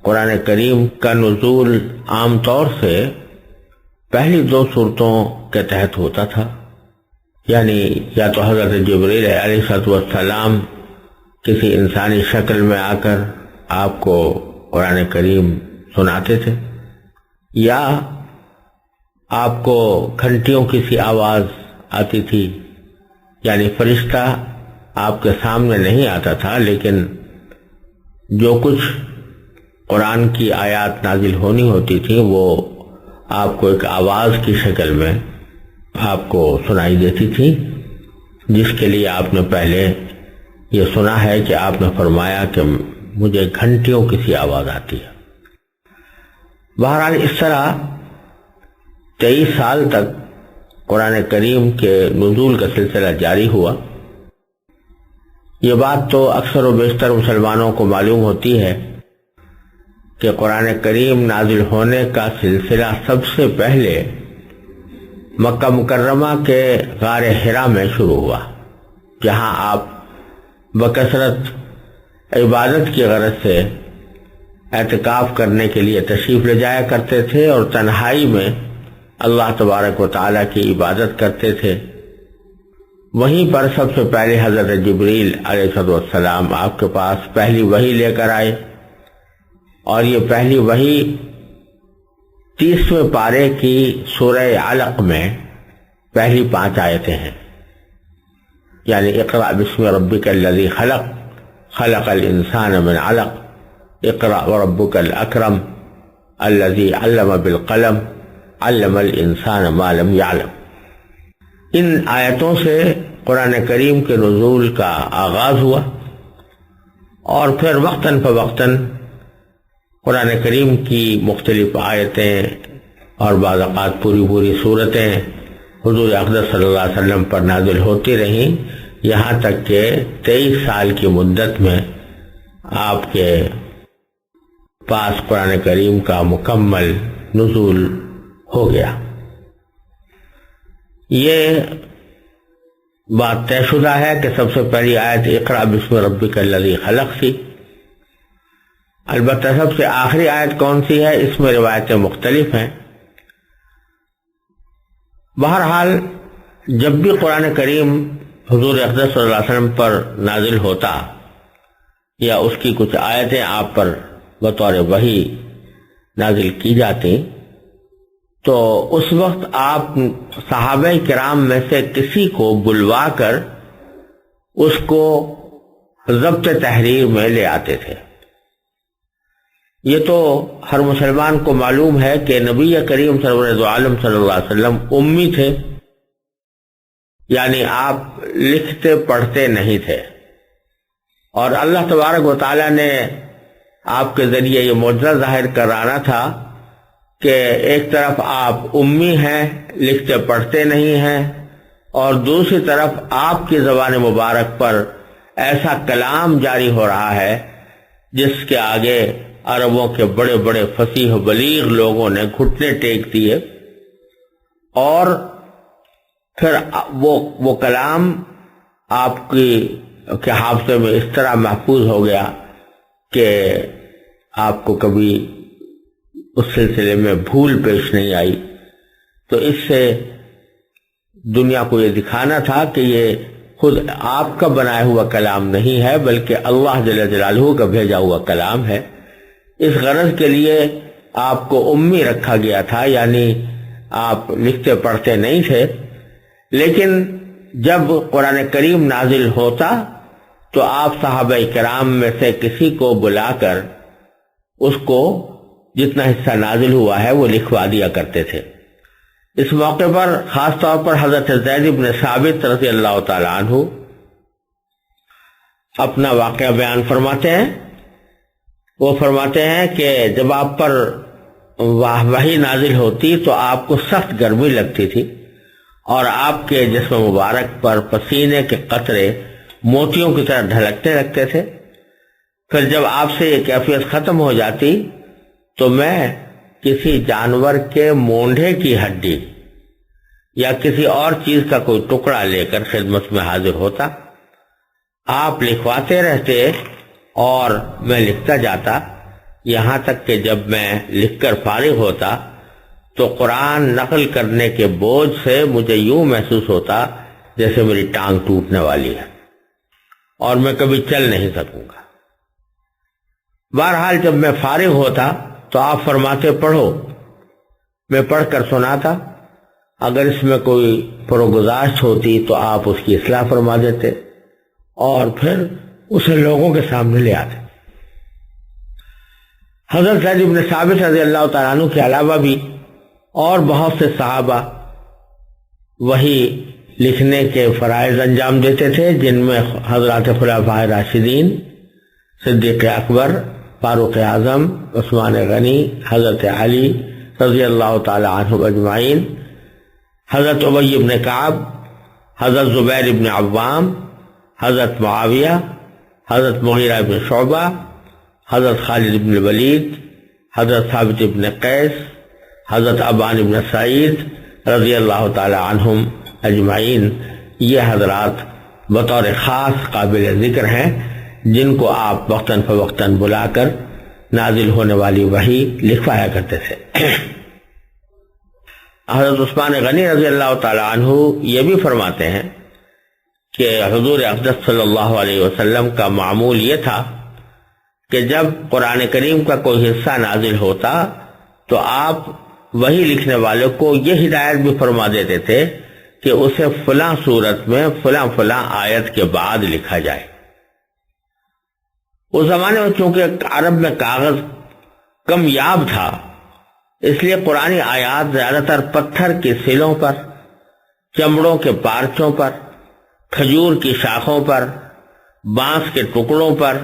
قرآن کریم کا نزول عام طور سے پہلی 2 صورتوں کے تحت ہوتا تھا، یعنی یا تو حضرت جبریل علیہ السلام کسی انسانی شکل میں آ کر آپ کو قرآن کریم سناتے تھے، یا آپ کو گھنٹیوں کی سی آواز آتی تھی، یعنی فرشتہ آپ کے سامنے نہیں آتا تھا، لیکن جو کچھ قرآن کی آیات نازل ہونی ہوتی تھی وہ آپ کو ایک آواز کی شکل میں آپ کو سنائی دیتی تھی، جس کے لیے آپ نے پہلے یہ سنا ہے کہ آپ نے فرمایا کہ مجھے گھنٹیوں کی سی آواز آتی ہے۔ بہرحال اس طرح 23 سال تک قرآن کریم کے نزول کا سلسلہ جاری ہوا۔ یہ بات تو اکثر و بیشتر مسلمانوں کو معلوم ہوتی ہے کہ قرآن کریم نازل ہونے کا سلسلہ سب سے پہلے مکہ مکرمہ کے غار حرا میں شروع ہوا، جہاں آپ بکثرت عبادت کی غرض سے اعتکاف کرنے کے لیے تشریف لے جایا کرتے تھے اور تنہائی میں اللہ تبارک و تعالیٰ کی عبادت کرتے تھے۔ وہیں پر سب سے پہلے حضرت جبریل علیہ السلام آپ کے پاس پہلی وحی لے کر آئے، اور یہ پہلی وحی 30ویں پارے کی سورہ علق میں پہلی 5 آیتیں ہیں، یعنی اقرأ بسم ربک الذی خلق خلق الانسان من علق اقرأ وربک الاکرم الذی علم بالقلم علم الانسان ما لم یعلم۔ ان آیتوں سے قرآن کریم کے نزول کا آغاز ہوا، اور پھر وقتاً فوقتاً قرآن کریم کی مختلف آیتیں اور بعض اوقات پوری صورتیں حضور اقدس صلی اللہ علیہ وسلم پر نازل ہوتی رہیں، یہاں تک کہ 23 سال کی مدت میں آپ کے پاس قرآن کریم کا مکمل نزول ہو گیا۔ یہ بات طے شدہ ہے کہ سب سے پہلی آیت اقرأ بسم ربک الذی خلق تھی۔ البتہ سب سے آخری آیت کون سی ہے، اس میں روایتیں مختلف ہیں۔ بہرحال جب بھی قرآن کریم حضور اقدس صلی اللہ علیہ وسلم پر نازل ہوتا یا اس کی کچھ آیتیں آپ پر بطور وحی نازل کی جاتی، تو اس وقت آپ صحابہ کرام میں سے کسی کو بلوا کر اس کو ضبط تحریر میں لے آتے تھے۔ یہ تو ہر مسلمان کو معلوم ہے کہ نبی کریم سرور عالم صلی اللہ علیہ وسلم امی تھے، یعنی آپ لکھتے پڑھتے نہیں تھے، اور اللہ تبارک و تعالیٰ نے آپ کے ذریعے یہ معجزہ ظاہر کرانا تھا کہ ایک طرف آپ امی ہیں، لکھتے پڑھتے نہیں ہیں، اور دوسری طرف آپ کی زبان مبارک پر ایسا کلام جاری ہو رہا ہے جس کے آگے عربوں کے بڑے بڑے فصیح و بلیغ لوگوں نے گھٹنے ٹیک دیے، اور پھر وہ کلام آپ کے حافظے میں اس طرح محفوظ ہو گیا کہ آپ کو کبھی اس سلسلے میں بھول پیش نہیں آئی۔ تو اس سے دنیا کو یہ دکھانا تھا کہ یہ خود آپ کا بنایا ہوا کلام نہیں ہے، بلکہ اللہ جل جلالہ کا بھیجا ہوا کلام ہے۔ اس غرض کے لیے آپ کو امی رکھا گیا تھا، یعنی آپ لکھتے پڑھتے نہیں تھے، لیکن جب قرآن کریم نازل ہوتا تو آپ صحابہ کرام میں سے کسی کو بلا کر اس کو جتنا حصہ نازل ہوا ہے وہ لکھوا دیا کرتے تھے۔ اس موقع پر خاص طور پر حضرت زید بن ثابت رضی اللہ تعالیٰ عنہ اپنا واقعہ بیان فرماتے ہیں۔ وہ فرماتے ہیں کہ جب آپ پر وحی نازل ہوتی تو آپ کو سخت گرمی لگتی تھی، اور آپ کے جسم مبارک پر پسینے کے قطرے موتیوں کی طرح ڈھلکتے لگتے تھے۔ پھر جب آپ سے یہ کیفیت ختم ہو جاتی تو میں کسی جانور کے مونڈھے کی ہڈی یا کسی اور چیز کا کوئی ٹکڑا لے کر خدمت میں حاضر ہوتا، آپ لکھواتے رہتے اور میں لکھتا جاتا، یہاں تک کہ جب میں لکھ کر فارغ ہوتا تو قرآن نقل کرنے کے بوجھ سے مجھے یوں محسوس ہوتا جیسے میری ٹانگ ٹوٹنے والی ہے اور میں کبھی چل نہیں سکوں گا۔ بہرحال جب میں فارغ ہوتا تو آپ فرماتے پڑھو، میں پڑھ کر سناتا، اگر اس میں کوئی پروگزاشت ہوتی تو آپ اس کی اصلاح فرما دیتے اور پھر اسے لوگوں کے سامنے لے آتے۔ حضرت زید بن ثابت رضی اللہ تعالیٰ عنہ کے علاوہ بھی اور بہت سے صحابہ وہی لکھنے کے فرائض انجام دیتے تھے، جن میں حضرات خلفائے راشدین، صدیق اکبر، فاروق اعظم، عثمان غنی، حضرت علی رضی اللہ تعالی عنہ اجمعین، حضرت ابی بن کعب، حضرت زبیر بن عوام، حضرت معاویہ، حضرت مغیرہ بن شعبہ، حضرت خالد بن الولید، حضرت ثابت بن قیس، حضرت ابان بن سعید رضی اللہ تعالی عنہم اجمعین۔ یہ حضرات بطور خاص قابل ذکر ہیں جن کو آپ وقتاً فوقتاً بلا کر نازل ہونے والی وحی لکھوایا کرتے تھے۔ حضرت عثمان غنی رضی اللہ تعالی عنہ یہ بھی فرماتے ہیں کہ حضور اقدس صلی اللہ علیہ وسلم کا معمول یہ تھا کہ جب قرآن کریم کا کوئی حصہ نازل ہوتا تو آپ وہی لکھنے والے کو یہ ہدایت بھی فرما دیتے تھے کہ اسے فلاں صورت میں فلاں فلاں آیت کے بعد لکھا جائے۔ اس زمانے میں چونکہ عرب میں کاغذ کم یاب تھا، اس لیے قرآنی آیات زیادہ تر پتھر کی سلوں پر، چمڑوں کے پارچوں پر، کھجور کی شاخوں پر، بانس کے ٹکڑوں پر،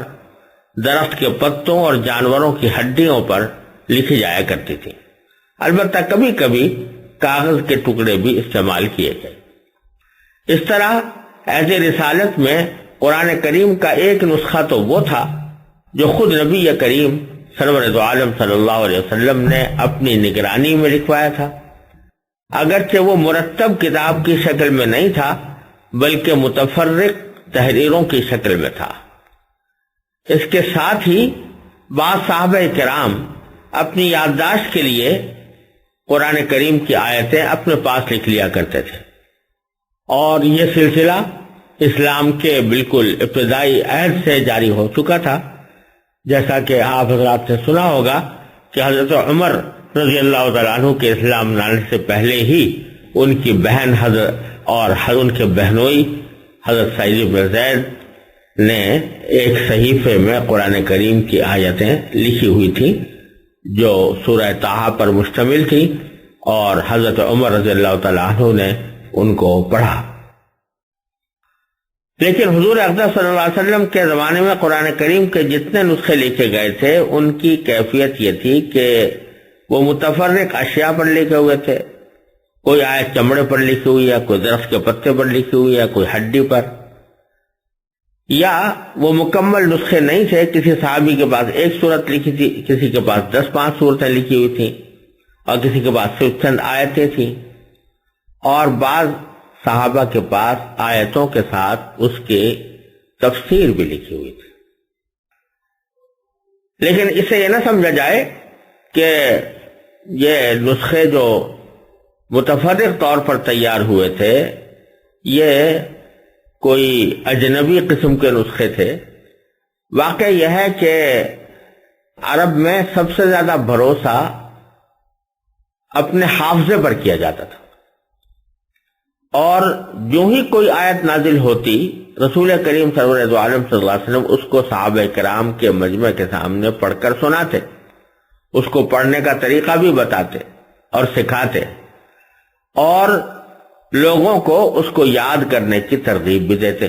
درخت کے پتوں اور جانوروں کی ہڈیوں پر لکھی جایا کرتی تھی۔ البتہ کبھی کبھی کاغذ کے ٹکڑے بھی استعمال کیے گئے۔ اس طرح عہد رسالت میں قرآن کریم کا ایک نسخہ تو وہ تھا جو خود نبی کریم سرور دو عالم صلی اللہ علیہ وسلم نے اپنی نگرانی میں لکھوایا تھا، اگرچہ وہ مرتب کتاب کی شکل میں نہیں تھا بلکہ متفرق تحریروں کی شکل میں تھا۔ اس کے ساتھ ہی بعض صحابہ کرام اپنی یادداشت کے لیے قرآن کریم کی آیتیں اپنے پاس لکھ لیا کرتے تھے، اور یہ سلسلہ اسلام کے بالکل ابتدائی عہد سے جاری ہو چکا تھا، جیسا کہ آپ حضرات نے سنا ہوگا کہ حضرت عمر رضی اللہ تعالیٰ عنہ کے اسلام لانے سے پہلے ہی ان کی بہن حضرت اور ان کے بہنوئی حضرت سعید بن زید نے ایک صحیفے میں قرآن کریم کی آیتیں لکھی ہوئی تھیں جو سورہ طٰہٰ پر مشتمل تھی، اور حضرت عمر رضی اللہ تعالیٰ عنہ نے ان کو پڑھا۔ لیکن حضور اقدس صلی اللہ علیہ وسلم کے زمانے میں قرآن کریم کے جتنے نسخے لکھے گئے تھے ان کی کیفیت یہ تھی کہ وہ متفرق اشیاء پر لکھے ہوئے تھے۔ کوئی آیت چمڑے پر لکھی ہوئی ہے، کوئی درخت کے پتے پر لکھی ہوئی ہے، کوئی ہڈی پر، یا وہ مکمل نسخے نہیں تھے۔ کسی صحابی کے پاس ایک صورت لکھی تھی، کسی کے پاس 10-5 صورتیں لکھی ہوئی تھیں، اور کسی کے پاس صرف چند آیتیں تھیں، اور بعض صحابہ کے پاس آیتوں کے ساتھ اس کی تفسیر بھی لکھی ہوئی تھی۔ لیکن اس سے یہ نہ سمجھا جائے کہ یہ نسخے جو متفرق طور پر تیار ہوئے تھے یہ کوئی اجنبی قسم کے نسخے تھے۔ واقع یہ ہے کہ عرب میں سب سے زیادہ بھروسہ اپنے حافظے پر کیا جاتا تھا، اور جو ہی کوئی آیت نازل ہوتی رسول کریم سرور دو عالم صلی اللہ علیہ وسلم اس کو صحابہ کرام کے مجمع کے سامنے پڑھ کر سناتے، اس کو پڑھنے کا طریقہ بھی بتاتے اور سکھاتے، اور لوگوں کو اس کو یاد کرنے کی ترغیب بھی دیتے۔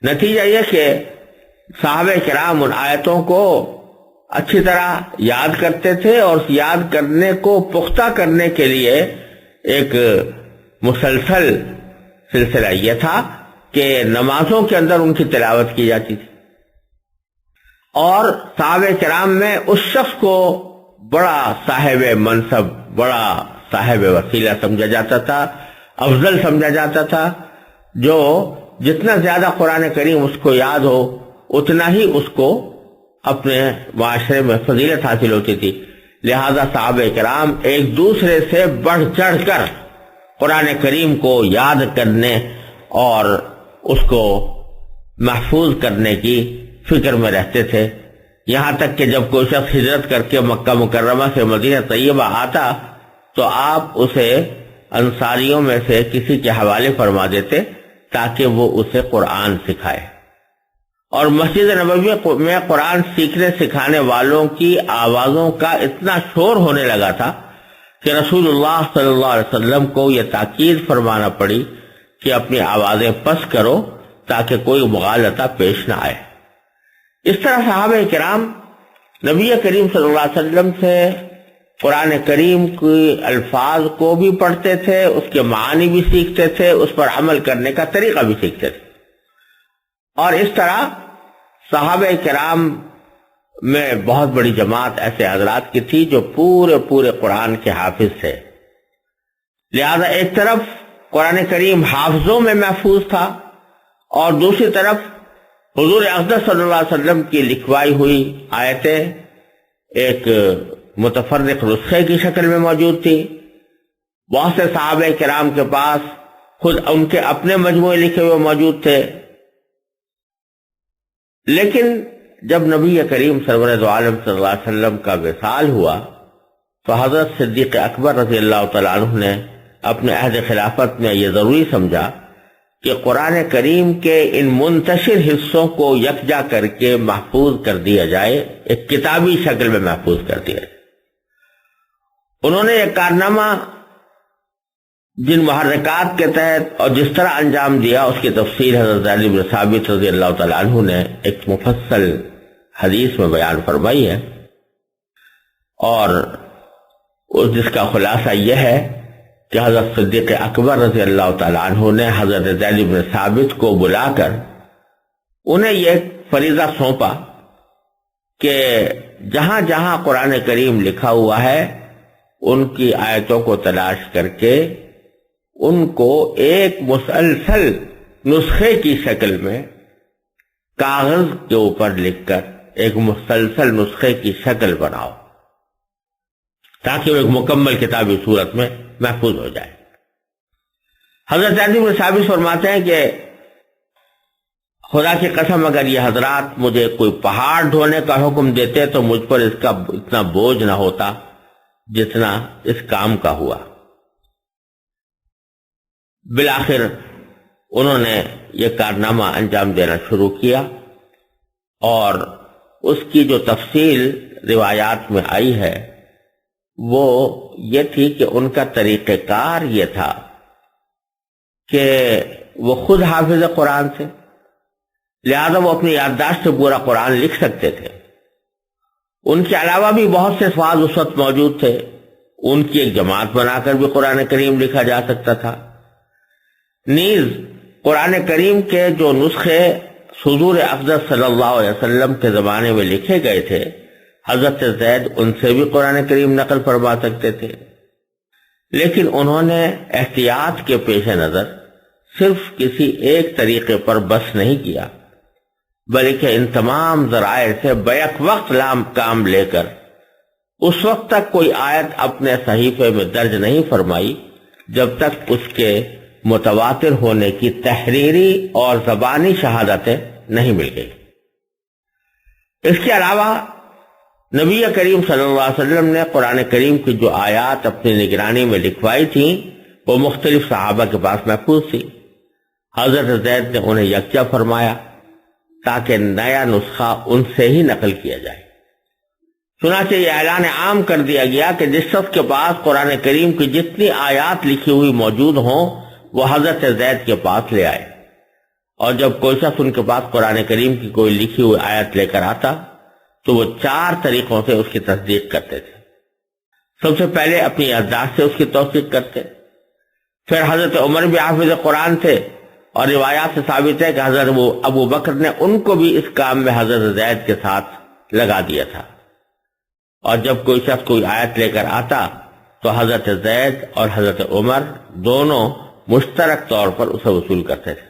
نتیجہ یہ کہ صحابہ کرام ان آیتوں کو اچھی طرح یاد کرتے تھے، اور یاد کرنے کو پختہ کرنے کے لیے ایک مسلسل سلسلہ یہ تھا کہ نمازوں کے اندر ان کی تلاوت کی جاتی تھی، اور صحابہ کرام میں اس شخص کو بڑا صاحب منصب، بڑا صاحب وسیلہ سمجھا جاتا تھا، افضل سمجھا جاتا تھا، جو جتنا زیادہ قرآن کریم اس کو یاد ہو اتنا ہی اس کو اپنے معاشرے میں فضیلت حاصل ہوتی تھی، لہذا صحابہ کرام ایک دوسرے سے بڑھ چڑھ کر قرآن کریم کو یاد کرنے اور اس کو محفوظ کرنے کی فکر میں رہتے تھے، یہاں تک کہ جب کوئی شخص ہجرت کر کے مکہ مکرمہ سے مدینہ طیبہ آتا تو آپ اسے انصاریوں میں سے کسی کے حوالے فرما دیتے تاکہ وہ اسے قرآن سکھائے، اور مسجد نبوی میں قرآن سیکھنے سکھانے والوں کی آوازوں کا اتنا شور ہونے لگا تھا کہ رسول اللہ صلی اللہ علیہ وسلم کو یہ تاکید فرمانا پڑی کہ اپنی آوازیں پست کرو تاکہ کوئی مغالطہ پیش نہ آئے۔ اس طرح صحابہ کرام نبی کریم صلی اللہ علیہ وسلم سے قرآن کریم کے الفاظ کو بھی پڑھتے تھے، اس کے معنی بھی سیکھتے تھے، اس پر عمل کرنے کا طریقہ بھی سیکھتے تھے، اور اس طرح صحابہ کرام میں بہت بڑی جماعت ایسے حضرات کی تھی جو پورے قرآن کے حافظ تھے۔ لہذا ایک طرف قرآن کریم حافظوں میں محفوظ تھا اور دوسری طرف حضور اقدس صلی اللہ علیہ وسلم کی لکھوائی ہوئی آیتیں ایک متفرق نسخے کی شکل میں موجود تھی۔ بہت سے صحابہ کرام کے پاس خود ان کے اپنے مجموعے لکھے ہوئے موجود تھے، لیکن جب نبی کریم سرور دو عالم صلی اللہ علیہ وسلم کا وصال ہوا تو حضرت صدیق اکبر رضی اللہ تعالیٰ عنہ نے اپنے عہد خلافت میں یہ ضروری سمجھا کہ قرآن کریم کے ان منتشر حصوں کو یکجا کر کے محفوظ کر دیا جائے، ایک کتابی شکل میں محفوظ کر دیا جائے۔ انہوں نے یہ کارنامہ جن محرکات کے تحت اور جس طرح انجام دیا اس کی تفصیل حضرت زید بن ثابت رضی اللہ تعالیٰ عنہ نے ایک مفصل حدیث میں بیان فرمائی ہے، اور جس کا خلاصہ یہ ہے کہ حضرت صدیق اکبر رضی اللہ تعالیٰ عنہ نے حضرت زید بن ثابت کو بلا کر انہیں یہ فریضہ سونپا کہ جہاں جہاں قرآن کریم لکھا ہوا ہے ان کی آیتوں کو تلاش کر کے ان کو ایک مسلسل نسخے کی شکل میں کاغذ کے اوپر لکھ کر ایک مسلسل نسخے کی شکل بناؤ تاکہ وہ ایک مکمل کتابی صورت میں محفوظ ہو جائے۔ حضرت زید بن ثابت فرماتے ہیں کہ خدا کی قسم اگر یہ حضرات مجھے کوئی پہاڑ ڈھونے کا حکم دیتے تو مجھ پر اس کا اتنا بوجھ نہ ہوتا جتنا اس کام کا ہوا۔ بالآخر انہوں نے یہ کارنامہ انجام دینا شروع کیا، اور اس کی جو تفصیل روایات میں آئی ہے وہ یہ تھی کہ ان کا طریقہ کار یہ تھا کہ وہ خود حافظ قرآن تھے، لہذا وہ اپنی یادداشت سے پورا قرآن لکھ سکتے تھے۔ ان کے علاوہ بھی بہت سے افراد اس وقت موجود تھے، ان کی ایک جماعت بنا کر بھی قرآن کریم لکھا جا سکتا تھا۔ نیز قرآن کریم کے جو نسخے حضور اقدس صلی اللہ علیہ وسلم کے زمانے میں لکھے گئے تھے، حضرت زید ان سے بھی قرآن کریم نقل فرما سکتے تھے، لیکن انہوں نے احتیاط کے پیش نظر صرف کسی ایک طریقے پر بس نہیں کیا، بلکہ ان تمام ذرائع سے بیک وقت کام لے کر اس وقت تک کوئی آیت اپنے صحیفے میں درج نہیں فرمائی جب تک اس کے متواتر ہونے کی تحریری اور زبانی شہادتیں نہیں مل گئی۔ اس کے علاوہ نبی کریم صلی اللہ علیہ وسلم نے قرآن کریم کی جو آیات اپنی نگرانی میں لکھوائی تھیں وہ مختلف صحابہ کے پاس محفوظ تھی۔ حضرت زید نے انہیں یکجا فرمایا تاکہ نیا نسخہ ان سے ہی نقل کیا جائے۔ چنانچہ یہ اعلان عام کر دیا گیا کہ جس شخص کے پاس قرآن کریم کی جتنی آیات لکھی ہوئی موجود ہوں وہ حضرت زید کے پاس لے آئے، اور جب کوئی شخص ان کے پاس قرآن کریم کی کوئی لکھی ہوئی آیت لے کر آتا تو وہ 4 طریقوں سے اس کی تصدیق کرتے تھے۔ سب سے پہلے اپنی یادداشت سے اس کی توثیق کرتے، پھر حضرت عمر بھی حافظ قرآن تھے، اور روایات سے ثابت ہے کہ حضرت ابو بکر نے ان کو بھی اس کام میں حضرت زید کے ساتھ لگا دیا تھا، اور جب کوئی شخص کوئی آیت لے کر آتا تو حضرت زید اور حضرت عمر دونوں مشترک طور پر اسے وصول کرتے تھے۔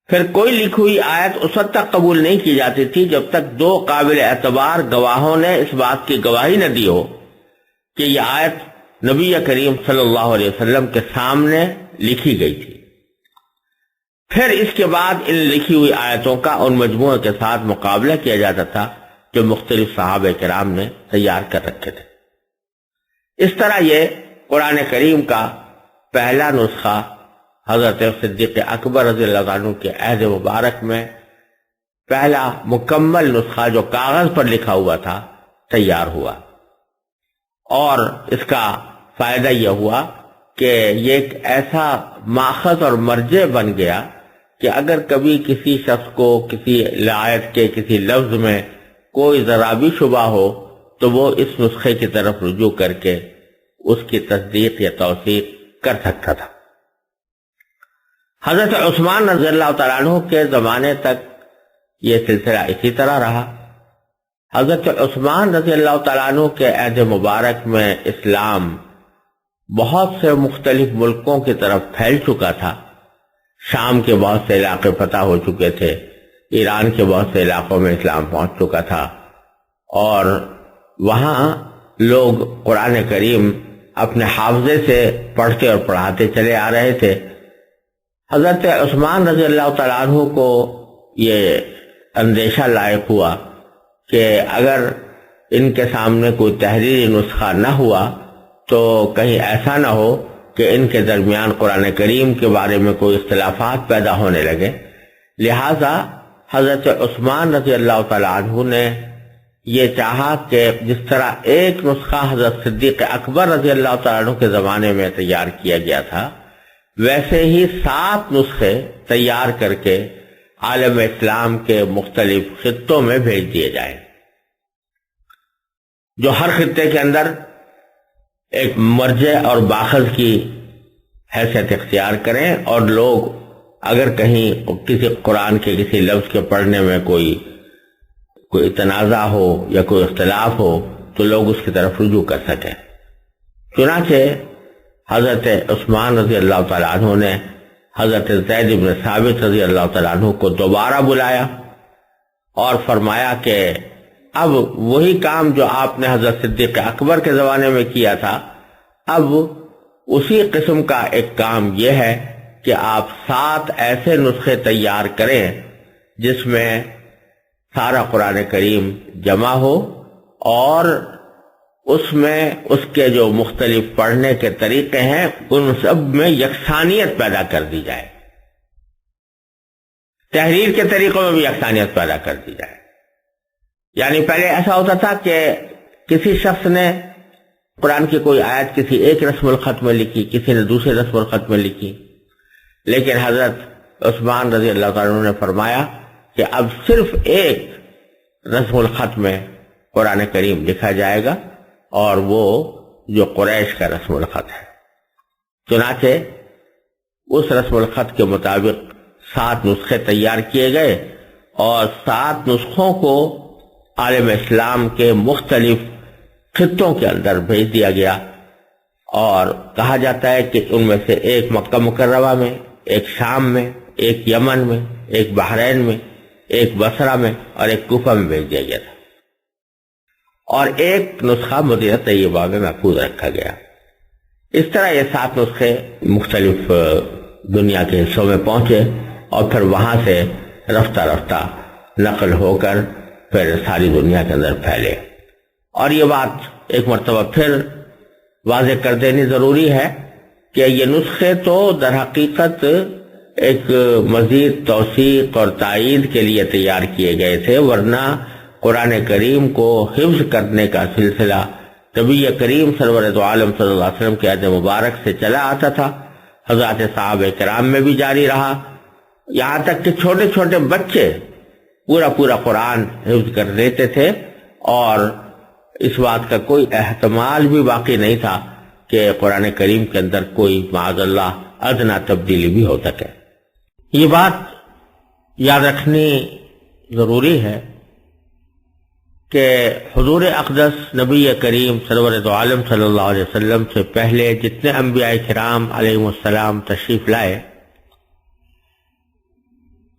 پھر کوئی لکھی ہوئی آیت اس وقت تک قبول نہیں کی جاتی تھی جب تک دو قابل اعتبار گواہوں نے اس بات کی گواہی نہ دی ہو کہ یہ آیت نبی کریم صلی اللہ علیہ وسلم کے سامنے لکھی گئی تھی۔ پھر اس کے بعد ان لکھی ہوئی آیتوں کا ان مجموعے کے ساتھ مقابلہ کیا جاتا تھا جو مختلف صحابہ کرام نے تیار کر رکھے تھے۔ اس طرح یہ قرآن کریم کا پہلا نسخہ حضرت صدیق اکبر رضی اللہ عنہ کے عہد مبارک میں پہلا مکمل نسخہ جو کاغذ پر لکھا ہوا تھا تیار ہوا، اور اس کا فائدہ یہ ہوا کہ یہ ایک ایسا ماخذ اور مرجع بن گیا کہ اگر کبھی کسی شخص کو کسی آیت کے کسی لفظ میں کوئی ذرا بھی شبہ ہو تو وہ اس نسخے کی طرف رجوع کر کے اس کی تصدیق یا توثیق کر سکتا تھا۔ حضرت عثمان رضی اللہ تعالیٰ عنہ کے زمانے تک یہ سلسلہ اسی طرح رہا۔ حضرت عثمان رضی اللہ تعالیٰ عنہ کے عہد مبارک میں اسلام بہت سے مختلف ملکوں کی طرف پھیل چکا تھا۔ شام کے بہت سے علاقے فتح ہو چکے تھے، ایران کے بہت سے علاقوں میں اسلام پہنچ چکا تھا، اور وہاں لوگ قرآن کریم اپنے حافظے سے پڑھتے اور پڑھاتے چلے آ رہے تھے۔ حضرت عثمان رضی اللہ تعالیٰ عنہ کو یہ اندیشہ لاحق ہوا کہ اگر ان کے سامنے کوئی تحریری نسخہ نہ ہوا تو کہیں ایسا نہ ہو کہ ان کے درمیان قرآن کریم کے بارے میں کوئی اختلافات پیدا ہونے لگے، لہذا حضرت عثمان رضی اللہ تعالیٰ عنہ نے یہ چاہا کہ جس طرح ایک نسخہ حضرت صدیق اکبر رضی اللہ تعالیٰ عنہ کے زمانے میں تیار کیا گیا تھا، ویسے ہی 7 نسخے تیار کر کے عالم اسلام کے مختلف خطوں میں بھیج دیے جائیں، جو ہر خطے کے اندر ایک مرجع اور باخذ کی حیثیت اختیار کریں، اور لوگ اگر کہیں کسی قرآن کے کسی لفظ کے پڑھنے میں کوئی تنازع ہو یا کوئی اختلاف ہو تو لوگ اس کی طرف رجوع کر سکیں۔ چنانچہ حضرت عثمان رضی اللہ تعالیٰ عنہ نے حضرت زید بن ثابت رضی اللہ تعالیٰ عنہ کو دوبارہ بلایا اور فرمایا کہ اب وہی کام جو آپ نے حضرت صدیق اکبر کے زمانے میں کیا تھا، اب اسی قسم کا ایک کام یہ ہے کہ آپ 7 ایسے نسخے تیار کریں جس میں سارا قرآن کریم جمع ہو، اور اس میں اس کے جو مختلف پڑھنے کے طریقے ہیں ان سب میں یکسانیت پیدا کر دی جائے، تحریر کے طریقوں میں بھی یکسانیت پیدا کر دی جائے۔ یعنی پہلے ایسا ہوتا تھا کہ کسی شخص نے قرآن کی کوئی آیت کسی ایک رسم الخط میں لکھی، کسی نے دوسرے رسم الخط میں لکھی، لیکن حضرت عثمان رضی اللہ عنہ نے فرمایا کہ اب صرف ایک رسم الخط میں قرآن کریم لکھا جائے گا، اور وہ جو قریش کا رسم الخط ہے۔ چنانچہ اس رسم الخط کے مطابق 7 نسخے تیار کیے گئے، اور 7 نسخوں کو عالم اسلام کے مختلف خطوں کے اندر بھیج دیا گیا، اور کہا جاتا ہے کہ ان میں سے ایک مکہ مکرمہ میں، ایک شام میں، ایک یمن میں، ایک بحرین میں، ایک بصرہ میں، اور ایک کوفہ میں بھیج دیا گیا تھا، اور ایک نسخہ مدینہ طیبہ میں محفوظ رکھا گیا۔ اس طرح یہ 7 نسخے مختلف دنیا کے حصوں میں پہنچے، اور پھر وہاں سے رفتہ رفتہ نقل ہو کر پھر ساری دنیا کے اندر پھیلے۔ اور یہ بات ایک مرتبہ پھر واضح کر دینی ضروری ہے کہ یہ نسخے تو در حقیقت ایک مزید توثیق اور تائید کے لیے تیار کیے گئے تھے، ورنہ قرآن کریم کو حفظ کرنے کا سلسلہ نبی کریم سرور دو عالم صلی اللہ علیہ وسلم کے عہد مبارک سے چلا آتا تھا، حضرات صحابہ کرام میں بھی جاری رہا، یہاں تک کہ چھوٹے چھوٹے بچے پورا قرآن حفظ کر لیتے تھے، اور اس بات کا کوئی احتمال بھی باقی نہیں تھا کہ قرآن کریم کے اندر کوئی معاذ اللہ ادنا تبدیلی بھی ہو سکے۔ یہ بات یاد رکھنی ضروری ہے کہ حضور اقدس نبی کریم سرور دو عالم صلی اللہ علیہ وسلم سے پہلے جتنے انبیاء کرام علیہ السلام تشریف لائے،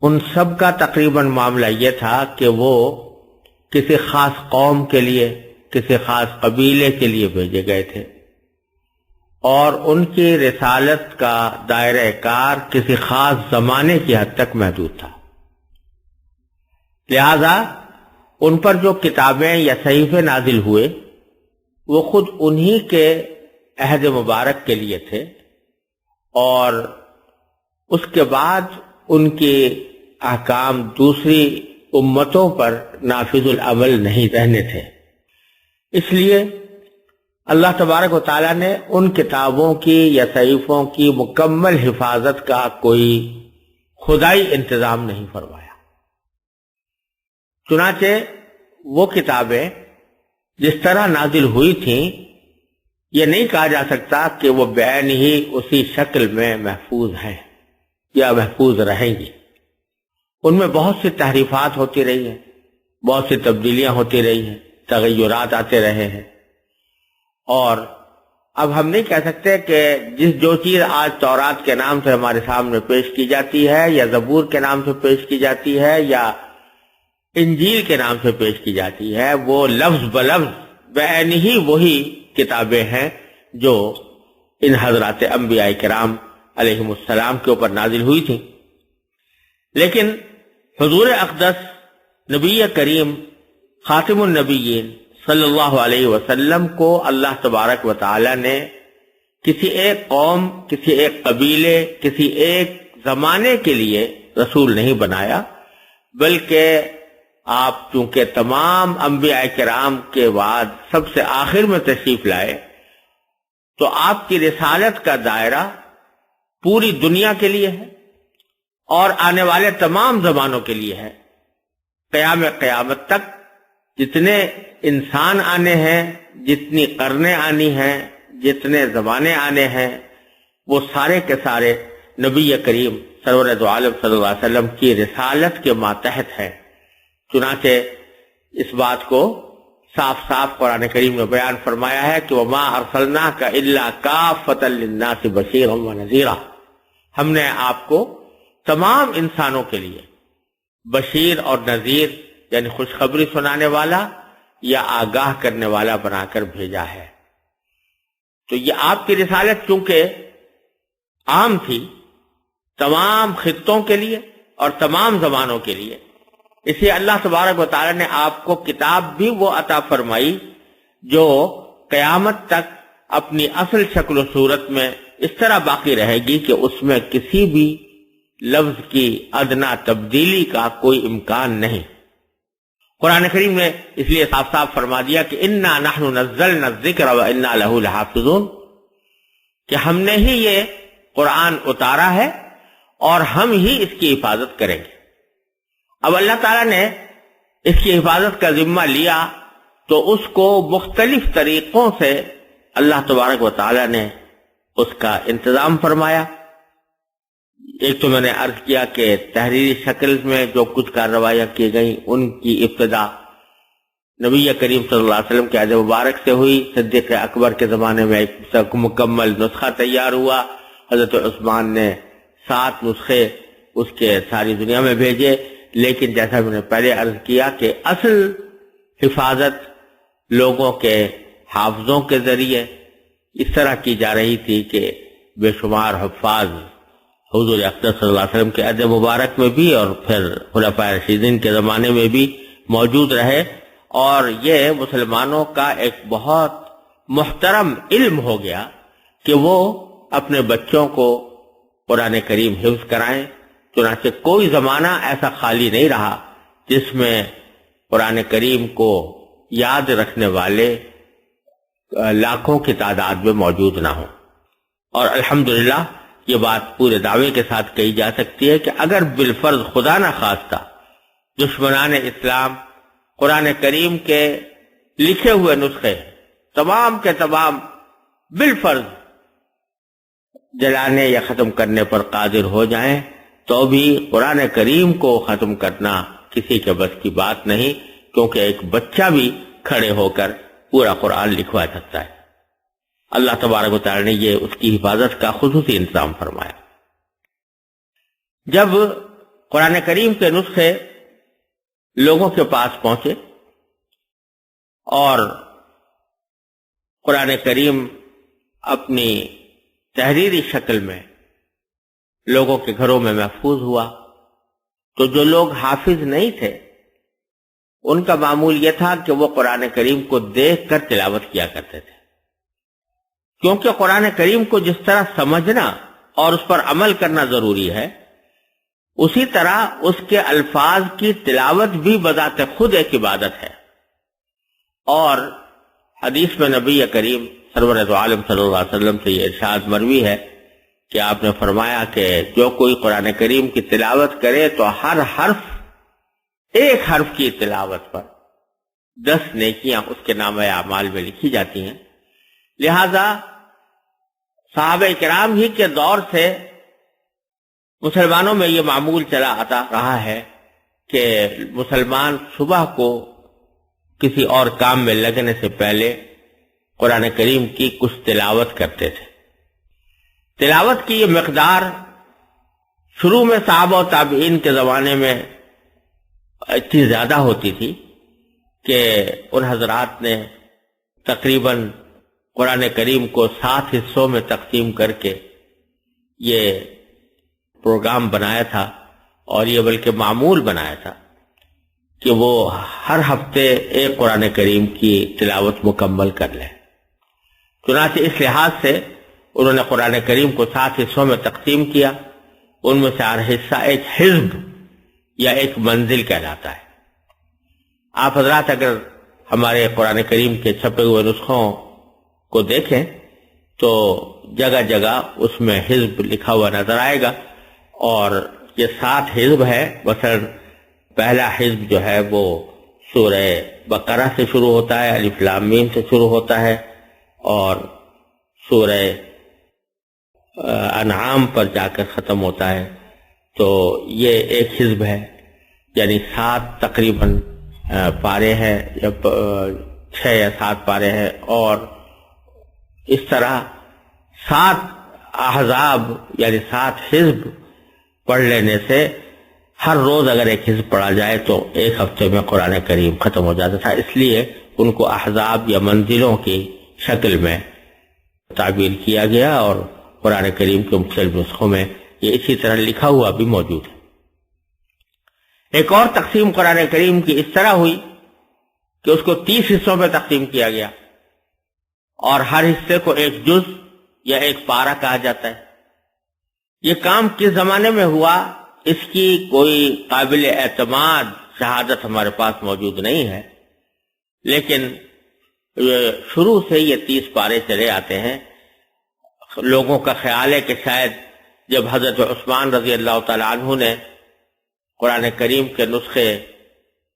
ان سب کا تقریباً معاملہ یہ تھا کہ وہ کسی خاص قوم کے لیے، کسی خاص قبیلے کے لیے بھیجے گئے تھے، اور ان کی رسالت کا دائرہ کار کسی خاص زمانے کی حد تک محدود تھا۔ لہذا ان پر جو کتابیں یا صحیفے نازل ہوئے وہ خود انہی کے عہد مبارک کے لیے تھے، اور اس کے بعد ان کے احکام دوسری امتوں پر نافذ العمل نہیں رہنے تھے۔ اس لیے اللہ تبارک و تعالیٰ نے ان کتابوں کی یا صحیفوں کی مکمل حفاظت کا کوئی خدائی انتظام نہیں فرمایا۔ چنانچہ وہ کتابیں جس طرح نازل ہوئی تھیں، یہ نہیں کہا جا سکتا کہ وہ بعین ہی اسی شکل میں محفوظ ہیں یا محفوظ رہیں گی۔ ان میں بہت سی تحریفات ہوتی رہی ہیں، بہت سی تبدیلیاں ہوتی رہی ہیں، تغیرات آتے رہے ہیں، اور اب ہم نہیں کہہ سکتے کہ جو چیز آج تورات کے نام سے ہمارے سامنے پیش کی جاتی ہے، یا زبور کے نام سے پیش کی جاتی ہے، یا انجیل کے نام سے پیش کی جاتی ہے، وہ لفظ بلفظ بعین ہی وہی کتابیں ہیں جو ان حضرات انبیاء کرام علیہم السلام کے اوپر نازل ہوئی تھیں۔ لیکن حضور اقدس نبی کریم خاتم النبیین صلی اللہ علیہ وسلم کو اللہ تبارک و تعالی نے کسی ایک قوم، کسی ایک قبیلے، کسی ایک زمانے کے لیے رسول نہیں بنایا، بلکہ آپ چونکہ تمام انبیاء کرام کے بعد سب سے آخر میں تشریف لائے، تو آپ کی رسالت کا دائرہ پوری دنیا کے لیے ہے اور آنے والے تمام زمانوں کے لیے ہے۔ قیامت تک جتنے انسان آنے ہیں، جتنی قرنیں آنی ہیں، جتنے زمانے آنے ہیں، وہ سارے کے سارے نبی کریم سرور دو عالم صلی اللہ علیہ وسلم کی رسالت کے ماتحت ہیں۔ چنانچہ اس بات کو صاف صاف قرآن کریم میں بیان فرمایا ہے کہ وَمَا أَرْسَلْنَاكَ إِلَّا كَافَّةً لِلنَّاسِ بَشِيرًا وَنَذِيرًا، ہم نے آپ کو تمام انسانوں کے لیے بشیر اور نذیر یعنی خوشخبری سنانے والا یا آگاہ کرنے والا بنا کر بھیجا ہے۔ تو یہ آپ کی رسالت چونکہ عام تھی تمام خطوں کے لیے اور تمام زمانوں کے لیے، اس لیے اللہ تبارک و تعالی نے آپ کو کتاب بھی وہ عطا فرمائی جو قیامت تک اپنی اصل شکل و صورت میں اس طرح باقی رہے گی کہ اس میں کسی بھی لفظ کی ادنا تبدیلی کا کوئی امکان نہیں۔ قرآن کریم نے اس لیے صاف صاف فرما دیا کہ انا نحن نزلنا الذکر وانا لہ لحافظون، کہ ہم نے ہی یہ قرآن اتارا ہے اور ہم ہی اس کی حفاظت کریں گے۔ اب اللہ تعالیٰ نے اس کی حفاظت کا ذمہ لیا تو اس کو مختلف طریقوں سے اللہ تبارک و تعالیٰ نے اس کا انتظام فرمایا۔ ایک تو میں نے عرض کیا کہ تحریری شکل میں جو کچھ کارروائیاں کی گئیں ان کی ابتدا نبی کریم صلی اللہ علیہ وسلم کے عہد مبارک سے ہوئی۔ صدیق اکبر کے زمانے میں ایک مکمل نسخہ تیار ہوا، حضرت عثمان نے 7 نسخے اس کے ساری دنیا میں بھیجے، لیکن جیسا میں نے پہلے عرض کیا کہ اصل حفاظت لوگوں کے حافظوں کے ذریعے اس طرح کی جا رہی تھی کہ بے شمار حفاظ حضور اقدس صلی اللہ علیہ وسلم کے عہد مبارک میں بھی اور پھر خلفائے راشدین کے زمانے میں بھی موجود رہے، اور یہ مسلمانوں کا ایک بہت محترم علم ہو گیا کہ وہ اپنے بچوں کو قرآن کریم حفظ کرائیں۔ چنانچہ کوئی زمانہ ایسا خالی نہیں رہا جس میں قرآن کریم کو یاد رکھنے والے لاکھوں کی تعداد میں موجود نہ ہوں۔ اور الحمدللہ یہ بات پورے دعوے کے ساتھ کہی جا سکتی ہے کہ اگر بالفرض خدا نہ خواستہ دشمنان اسلام قرآن کریم کے لکھے ہوئے نسخے تمام کے تمام بالفرض جلانے یا ختم کرنے پر قادر ہو جائیں تو بھی قرآن کریم کو ختم کرنا کسی کے بس کی بات نہیں، کیونکہ ایک بچہ بھی کھڑے ہو کر پورا قرآن لکھوا سکتا ہے۔ اللہ تبارک و تعالی نے یہ اس کی حفاظت کا خصوصی انتظام فرمایا۔ جب قرآن کریم کے نسخے لوگوں کے پاس پہنچے اور قرآن کریم اپنی تحریری شکل میں لوگوں کے گھروں میں محفوظ ہوا. تو جو لوگ حافظ نہیں تھے ان کا معمول یہ تھا کہ وہ قرآن کریم کو دیکھ کر تلاوت کیا کرتے تھے، کیونکہ قرآن کریم کو جس طرح سمجھنا اور اس پر عمل کرنا ضروری ہے، اسی طرح اس کے الفاظ کی تلاوت بھی بذات خود ایک عبادت ہے. اور حدیث میں نبی کریم سرور دو عالم صلی اللہ علیہ وسلم سے یہ ارشاد مروی ہے کہ آپ نے فرمایا کہ جو کوئی قرآن کریم کی تلاوت کرے تو ہر حرف، ایک حرف کی تلاوت پر 10 نیکیاں اس کے نامہ اعمال میں لکھی جاتی ہیں. لہذا صحابہ کرام ہی کے دور سے مسلمانوں میں یہ معمول چلا آتا رہا ہے کہ مسلمان صبح کو کسی اور کام میں لگنے سے پہلے قرآن کریم کی کچھ تلاوت کرتے تھے. تلاوت کی یہ مقدار شروع میں صحابہ و تابعین کے زمانے میں اتنی زیادہ ہوتی تھی کہ ان حضرات نے تقریباً قرآن کریم کو 7 حصوں میں تقسیم کر کے یہ پروگرام بنایا تھا، اور یہ بلکہ معمول بنایا تھا کہ وہ ہر ہفتے ایک قرآن کریم کی تلاوت مکمل کر لیں. چنانچہ اس لحاظ سے انہوں نے قرآن کریم کو 7 حصوں میں تقسیم کیا. ان میں سے ہر حصہ ایک حزب یا ایک منزل کہلاتا ہے. آپ حضرات اگر ہمارے قرآن کریم کے چھپے ہوئے نسخوں کو دیکھیں تو جگہ جگہ اس میں حزب لکھا ہوا نظر آئے گا، اور یہ 7 حزب ہے. مثلا پہلا حزب جو ہے وہ سورہ بقرہ سے شروع ہوتا ہے، الف لام میم سے شروع ہوتا ہے، اور سورہ انعام پر جا کر ختم ہوتا ہے. تو یہ ایک حزب ہے، یعنی 7 تقریباً پارے ہیں، یا 6 یا 7 پارے ہیں. اور اس طرح 7 احزاب یعنی 7 حزب پڑھ لینے سے ہر روز اگر ایک حزب پڑھا جائے تو ایک ہفتے میں قرآن کریم ختم ہو جاتا تھا. اس لیے ان کو احزاب یا منزلوں کی شکل میں تعبیر کیا گیا، اور قرآن کریم کے مختلف نسخوں میں یہ اسی طرح لکھا ہوا بھی موجود ہے. ایک اور تقسیم قرآن کریم کی اس طرح ہوئی کہ اس کو 30 حصوں میں تقسیم کیا گیا، اور ہر حصے کو ایک جز یا ایک پارہ کہا جاتا ہے. یہ کام کس زمانے میں ہوا اس کی کوئی قابل اعتماد شہادت ہمارے پاس موجود نہیں ہے، لیکن شروع سے یہ 30 پارے چلے آتے ہیں. لوگوں کا خیال ہے کہ شاید جب حضرت عثمان رضی اللہ تعالی عنہ نے قرآن کریم کے نسخے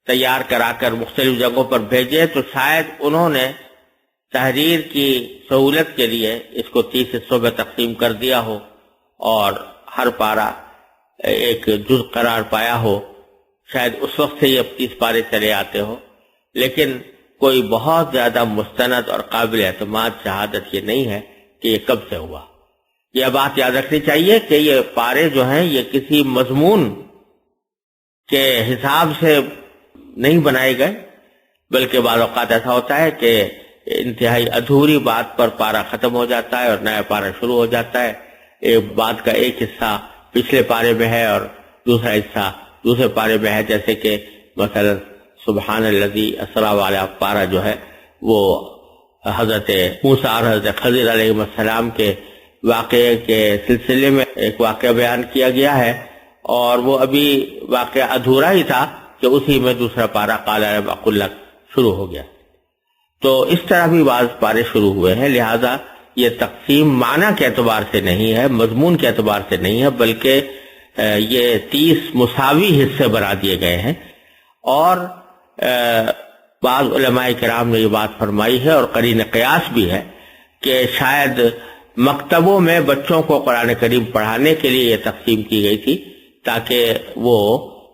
تیار کرا کر مختلف جگہوں پر بھیجے تو شاید انہوں نے تحریر کی سہولت کے لیے اس کو 30 حصوں میں تقسیم کر دیا ہو اور ہر پارہ ایک جز قرار پایا ہو. شاید اس وقت سے یہ 30 پارے چلے آتے ہو، لیکن کوئی بہت زیادہ مستند اور قابل اعتماد شہادت یہ نہیں ہے کہ یہ کب سے ہوا. یہ بات یاد رکھنی چاہیے کہ یہ پارے جو ہیں یہ کسی مضمون کے حساب سے نہیں بنائے گئے، بلکہ بعض اوقات ایسا ہوتا ہے کہ انتہائی ادھوری بات پر پارہ ختم ہو جاتا ہے اور نیا پارہ شروع ہو جاتا ہے. ایک بات کا ایک حصہ پچھلے پارے میں ہے اور دوسرا حصہ دوسرے پارے میں ہے. جیسے کہ مثلا سبحان الذی اسری والا پارہ جو ہے وہ حضرت موسیٰ اور حضرت خضر علیہ السلام کے واقعے کے سلسلے میں ایک واقعہ بیان کیا گیا ہے، اور وہ ابھی واقعہ ادھورا ہی تھا کہ اسی میں دوسرا پارہ قال رب اقل لک شروع ہو گیا. تو اس طرح بھی بعض پارے شروع ہوئے ہیں. لہذا یہ تقسیم معنی کے اعتبار سے نہیں ہے، مضمون کے اعتبار سے نہیں ہے، بلکہ یہ 30 مساوی حصے بنا دیے گئے ہیں. اور بعض علماء کرام نے یہ بات فرمائی ہے اور قرین قیاس بھی ہے کہ شاید مکتبوں میں بچوں کو قرآن کریم پڑھانے کے لیے یہ تقسیم کی گئی تھی تاکہ وہ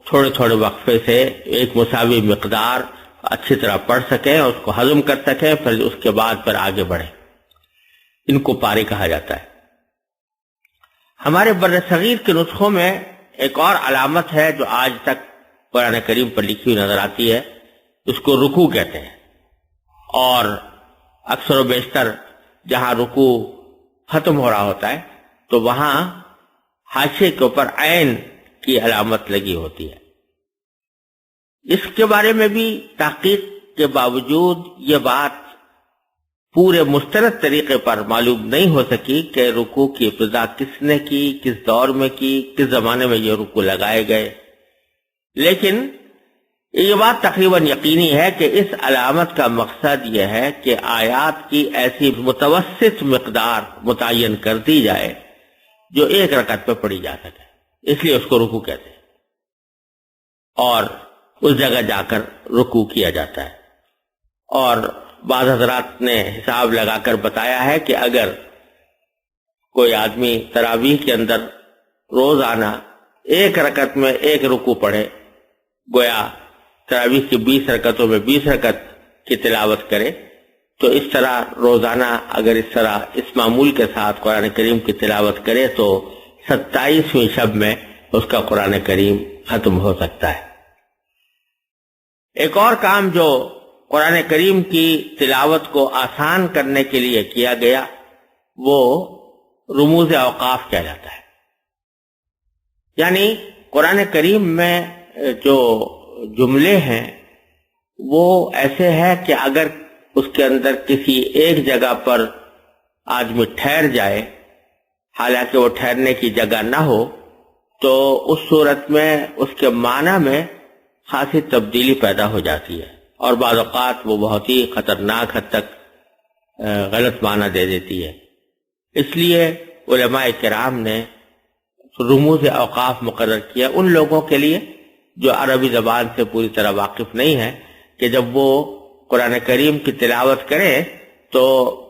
تھوڑے تھوڑے وقفے سے ایک مساوی مقدار اچھی طرح پڑھ سکیں، اس کو ہضم کر سکیں، پھر اس کے بعد پھر آگے بڑھیں. ان کو پارے کہا جاتا ہے. ہمارے بر صغیر کے نسخوں میں ایک اور علامت ہے جو آج تک قرآن کریم پر لکھی ہوئی نظر آتی ہے، اس کو رکوع کہتے ہیں، اور اکثر و بیشتر جہاں رکوع ختم ہو رہا ہوتا ہے تو وہاں حاشیے کے اوپر عین کی علامت لگی ہوتی ہے۔ اس کے بارے میں بھی تحقیق کے باوجود یہ بات پورے مستند طریقے پر معلوم نہیں ہو سکی کہ رکوع کی ابتدا کس نے کی، کس دور میں کی، کس زمانے میں یہ رکوع لگائے گئے، لیکن یہ بات تقریباً یقینی ہے کہ اس علامت کا مقصد یہ ہے کہ آیات کی ایسی متوسط مقدار متعین کر دی جائے جو ایک رکعت پہ پڑھی جا سکے، اس لیے اس کو رکوع کہتے ہیں، اور اس جگہ جا کر رکوع کیا جاتا ہے۔ اور بعض حضرات نے حساب لگا کر بتایا ہے کہ اگر کوئی آدمی تراویح کے اندر روزانہ ایک رکعت میں ایک رکوع پڑھے، گویا تراویح کی 20 رکعتوں میں 20 رکعت کی تلاوت کرے، تو اس طرح روزانہ اگر اس طرح اس معمول کے ساتھ قرآن کریم کی تلاوت کرے تو 27ویں شب میں اس کا قرآن کریم ختم ہو سکتا ہے۔ ایک اور کام جو قرآن کریم کی تلاوت کو آسان کرنے کے لیے کیا گیا وہ رموز اوقاف کہلاتا ہے، یعنی قرآن کریم میں جو جملے ہیں وہ ایسے ہیں کہ اگر اس کے اندر کسی ایک جگہ پر آدمی ٹھہر جائے حالانکہ وہ ٹھہرنے کی جگہ نہ ہو تو اس صورت میں اس کے معنی میں خاصی تبدیلی پیدا ہو جاتی ہے، اور بعض اوقات وہ بہت ہی خطرناک حد تک غلط معنی دے دیتی ہے۔ اس لیے علماء کرام نے رموز اوقاف مقرر کیا ان لوگوں کے لیے جو عربی زبان سے پوری طرح واقف نہیں ہے، کہ جب وہ قرآن کریم کی تلاوت کریں تو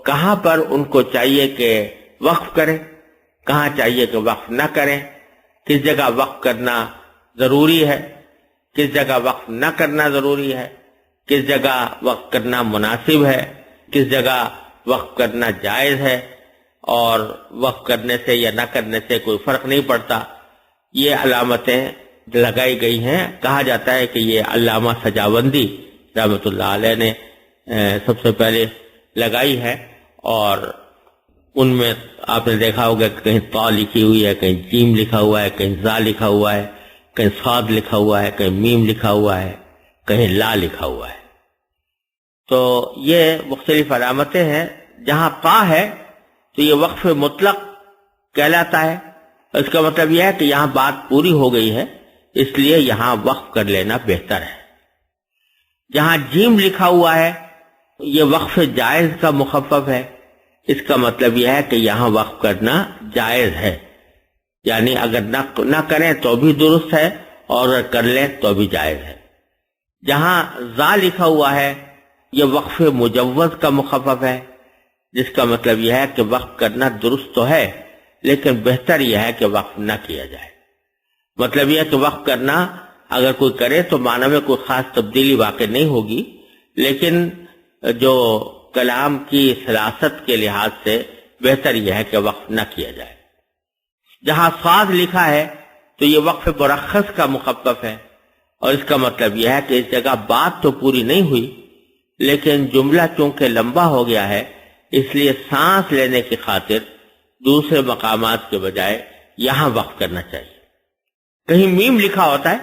کہاں پر ان کو چاہیے کہ وقف کریں، کہاں چاہیے کہ وقف نہ کریں، کس جگہ وقف کرنا ضروری ہے، کس جگہ وقف نہ کرنا ضروری ہے، کس جگہ وقف کرنا مناسب ہے، کس جگہ وقف کرنا جائز ہے، اور وقف کرنے سے یا نہ کرنے سے کوئی فرق نہیں پڑتا۔ یہ علامتیں لگائی گئی ہیں۔ کہا جاتا ہے کہ یہ علامہ سجاوندی رحمۃ اللہ علیہ نے سب سے پہلے لگائی ہے، اور ان میں آپ نے دیکھا ہوگا کہ کہیں طا لکھی ہوئی ہے، کہیں جیم لکھا ہوا ہے، کہیں زا لکھا ہوا ہے، کہیں صاد لکھا ہوا ہے، کہیں میم لکھا ہوا ہے، کہیں لا لکھا ہوا ہے۔ تو یہ مختلف علامتیں ہیں۔ جہاں قا ہے تو یہ وقف مطلق کہلاتا ہے، اس کا مطلب یہ ہے کہ یہاں بات پوری ہو گئی ہے، اس لیے یہاں وقف کر لینا بہتر ہے۔ جہاں جیم لکھا ہوا ہے یہ وقف جائز کا مخفف ہے، اس کا مطلب یہ ہے کہ یہاں وقف کرنا جائز ہے، یعنی اگر نہ کریں تو بھی درست ہے اور اگر کر لیں تو بھی جائز ہے۔ جہاں زا لکھا ہوا ہے یہ وقف مجوز کا مخفف ہے، جس کا مطلب یہ ہے کہ وقف کرنا درست تو ہے لیکن بہتر یہ ہے کہ وقف نہ کیا جائے۔ مطلب یہ ہے کہ وقف کرنا اگر کوئی کرے تو معنی میں کوئی خاص تبدیلی واقع نہیں ہوگی، لیکن جو کلام کی سلاست کے لحاظ سے بہتر یہ ہے کہ وقف نہ کیا جائے۔ جہاں صاد لکھا ہے تو یہ وقف مرخص کا مخفف ہے، اور اس کا مطلب یہ ہے کہ اس جگہ بات تو پوری نہیں ہوئی لیکن جملہ چونکہ لمبا ہو گیا ہے اس لیے سانس لینے کی خاطر دوسرے مقامات کے بجائے یہاں وقف کرنا چاہیے۔ کہیں میم لکھا ہوتا ہے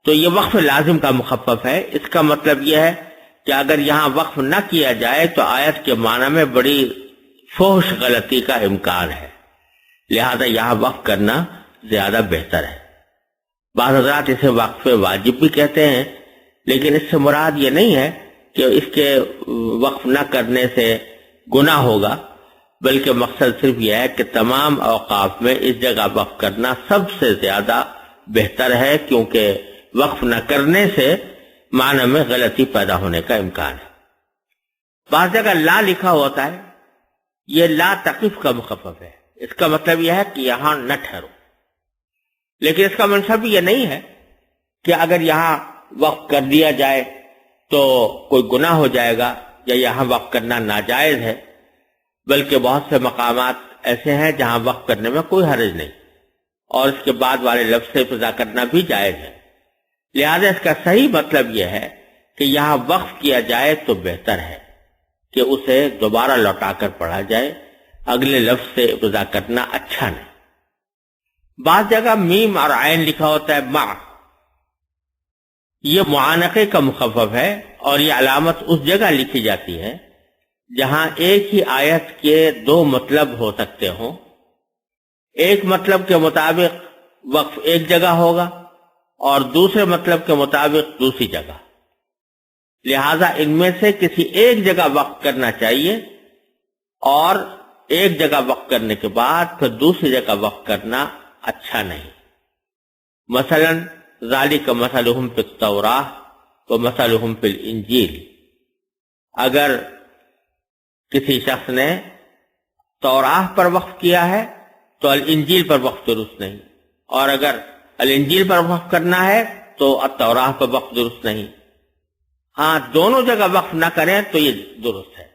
تو یہ وقف لازم کا مخفف ہے، اس کا مطلب یہ ہے کہ اگر یہاں وقف نہ کیا جائے تو آیت کے معنی میں بڑی فحش غلطی کا امکان ہے، لہذا یہاں وقف کرنا زیادہ بہتر ہے۔ بعض حضرات اسے وقف واجب بھی کہتے ہیں، لیکن اس سے مراد یہ نہیں ہے کہ اس کے وقف نہ کرنے سے گناہ ہوگا، بلکہ مقصد صرف یہ ہے کہ تمام اوقاف میں اس جگہ وقف کرنا سب سے زیادہ بہتر ہے، کیونکہ وقف نہ کرنے سے معنی میں غلطی پیدا ہونے کا امکان ہے۔ بعض جگہ لا لکھا ہوتا ہے، یہ لا تقف کا مخفف ہے، اس کا مطلب یہ ہے کہ یہاں نہ ٹھہرو، لیکن اس کا منصب یہ نہیں ہے کہ اگر یہاں وقف کر دیا جائے تو کوئی گناہ ہو جائے گا یا یہاں وقف کرنا ناجائز ہے، بلکہ بہت سے مقامات ایسے ہیں جہاں وقف کرنے میں کوئی حرج نہیں، اور اس کے بعد والے لفظ سے ابتدا کرنا بھی جائز ہے، لہذا اس کا صحیح مطلب یہ ہے کہ یہاں وقف کیا جائے تو بہتر ہے کہ اسے دوبارہ لوٹا کر پڑھا جائے، اگلے لفظ سے ابتدا کرنا اچھا نہیں۔ بعض جگہ میم اور عین لکھا ہوتا ہے مع، یہ معانقے کا مخفف ہے، اور یہ علامت اس جگہ لکھی جاتی ہے جہاں ایک ہی آیت کے دو مطلب ہو سکتے ہوں۔ ایک مطلب کے مطابق وقف ایک جگہ ہوگا اور دوسرے مطلب کے مطابق دوسری جگہ، لہذا ان میں سے کسی ایک جگہ وقف کرنا چاہیے، اور ایک جگہ وقف کرنے کے بعد پھر دوسری جگہ وقف کرنا اچھا نہیں۔ مثلا ذالک مثلہم فی التوراۃ ومثلہم فی الانجیل، اگر کسی شخص نے توراۃ پر وقف کیا ہے تو الانجیل پر وقف درست نہیں، اور اگر الانجیل پر وقف کرنا ہے تو التوراۃ پر وقف درست نہیں۔ ہاں دونوں جگہ وقف نہ کریں تو یہ درست ہے۔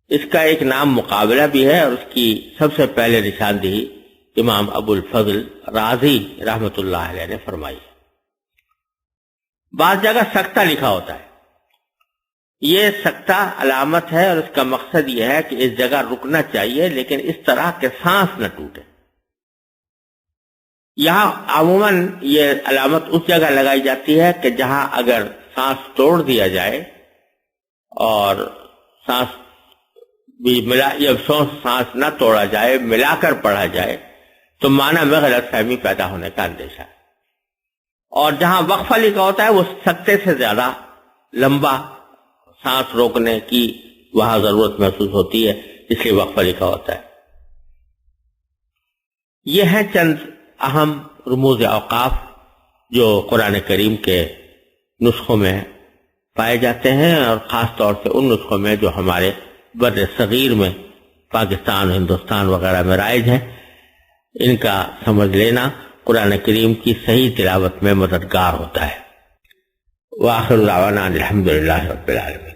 اس کا ایک نام مقابلہ بھی ہے، اور اس کی سب سے پہلے نشاندہی امام ابو الفضل رازی رحمت اللہ علیہ نے فرمائی۔ بعض جگہ سکتہ لکھا ہوتا ہے، یہ سکتہ علامت ہے، اور اس کا مقصد یہ ہے کہ اس جگہ رکنا چاہیے لیکن اس طرح کہ سانس نہ ٹوٹے۔ یہاں عموماً یہ علامت اس جگہ لگائی جاتی ہے کہ جہاں اگر سانس توڑ دیا جائے اور سانس بھی ملا، یا سانس نہ توڑا جائے، ملا کر پڑھا جائے تو معنی میں غلط فہمی پیدا ہونے کا اندیشہ ہے۔ اور جہاں وقفہ لکھا ہوتا ہے وہ سکتے سے زیادہ لمبا سانس روکنے کی وہاں ضرورت محسوس ہوتی ہے، اس لیے وقفہ لکھا ہوتا ہے۔ یہ ہیں چند اہم رموز اوقاف جو قرآن کریم کے نسخوں میں پائے جاتے ہیں، اور خاص طور سے ان نسخوں میں جو ہمارے بر صغیر میں پاکستان، ہندوستان وغیرہ میں رائج ہیں۔ ان کا سمجھ لینا قرآن کریم کی صحیح تلاوت میں مددگار ہوتا ہے۔ وآخر دعوانا الحمدللہ رب العالمین۔